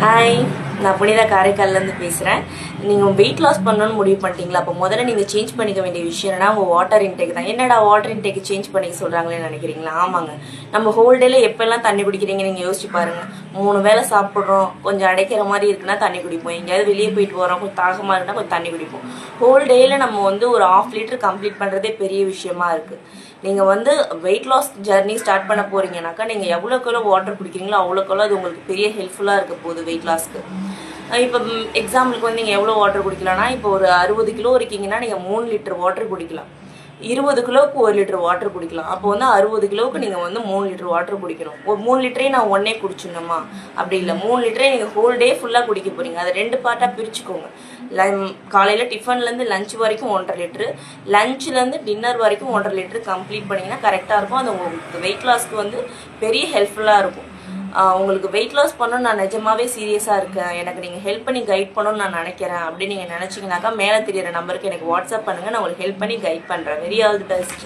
Hi, நான் புனிதா காரைக்கால்லேருந்து பேசுகிறேன். நீங்கள் வெயிட் லாஸ் பண்ணணும்னு முடிவு பண்ணிட்டீங்களா? அப்போ முதல்ல நீங்கள் சேஞ்ச் பண்ணிக்க வேண்டிய விஷயம் என்னன்னா உங்கள் வாட்டர் இன்டேக் தான். என்னடா வாட்டர் இன்டேக் சேஞ்ச் பண்ணிக்க சொல்கிறாங்களேன்னு நினைக்கிறீங்களா? ஆமாங்க. நம்ம ஹோல் டேல எப்போல்லாம் தண்ணி குடிக்கிறீங்க நீங்கள் யோசிச்சு பாருங்கள். 3 வேளை சாப்பிட்றோம், கொஞ்சம் அடைக்கிற மாதிரி இருக்குன்னா தண்ணி குடிப்போம். எங்கேயாவது வெளியே போயிட்டு வரோம், கொஞ்சம் தாகமாக இருக்குன்னா கொஞ்சம் தண்ணி குடிப்போம். ஹோல் டேயில் நம்ம ஒரு 1/2 லிட்டர் கம்ப்ளீட் பண்ணுறதே பெரிய விஷயமா இருக்குது. நீங்கள் வெயிட் லாஸ் ஜர்னி ஸ்டார்ட் பண்ண போகிறீங்கனாக்கா நீங்கள் எவ்வளோக்கெவ்வளோ வாட்டர் குடிக்கிறீங்களோ அவ்வளோக்கெவ்வளோ அது உங்களுக்கு பெரிய ஹெல்ப்ஃபுல்லாக இருக்க போகுது வெயிட் லாஸ்க்கு. இப்போ எக்ஸாம்பிளுக்கு நீங்கள் எவ்வளோ வாட்டர் குடிக்கலாம்னா, இப்போ ஒரு 60 கிலோ இருக்கீங்கன்னா நீங்கள் 3 லிட்டர் வாட்டர் குடிக்கலாம். 20 கிலோவுக்கு 1 லிட்டர் வாட்டர் குடிக்கலாம். அப்போ 60 கிலோவுக்கு நீங்கள் 3 லிட்டர் வாட்டர் குடிக்கணும். ஒரு 3 லிட்டரே நான் ஒன்னே குடிச்சிடணுமா? அப்படி இல்லை, 3 லிட்டரே நீங்கள் ஹோல் டே ஃபுல்லாக குடிக்க போகிறீங்க. அதை 2 பார்ட்டாக பிரிச்சுக்கோங்க. காலையில் டிஃபன்லேருந்து லஞ்ச் வரைக்கும் 1.5 லிட்டரு, லஞ்சுலேருந்து டின்னர் வரைக்கும் 1.5 லிட்டரு கம்ப்ளீட் பண்ணிங்கன்னா கரெக்டாக இருக்கும். அது உங்களுக்கு வெயிட் லாஸ்க்கு பெரிய ஹெல்ப்ஃபுல்லாக இருக்கும். உங்களுக்கு வெயிட் லாஸ் பண்ணணும்னு நான் நிஜமாவே சீரியஸாக இருக்கேன், எனக்கு நீங்கள் ஹெல்ப் பண்ணி கைட் பண்ணணும்னு நான் நினைக்கிறேன் அப்படின்னு நீங்கள் நினச்சிங்கனாக்கா மேலே தெரியிற நம்பருக்கு எனக்கு வாட்ஸ்அப் பண்ணுங்கள். நான் உங்களுக்கு ஹெல்ப் பண்ணி கைட் பண்ணுறேன். Very all the best.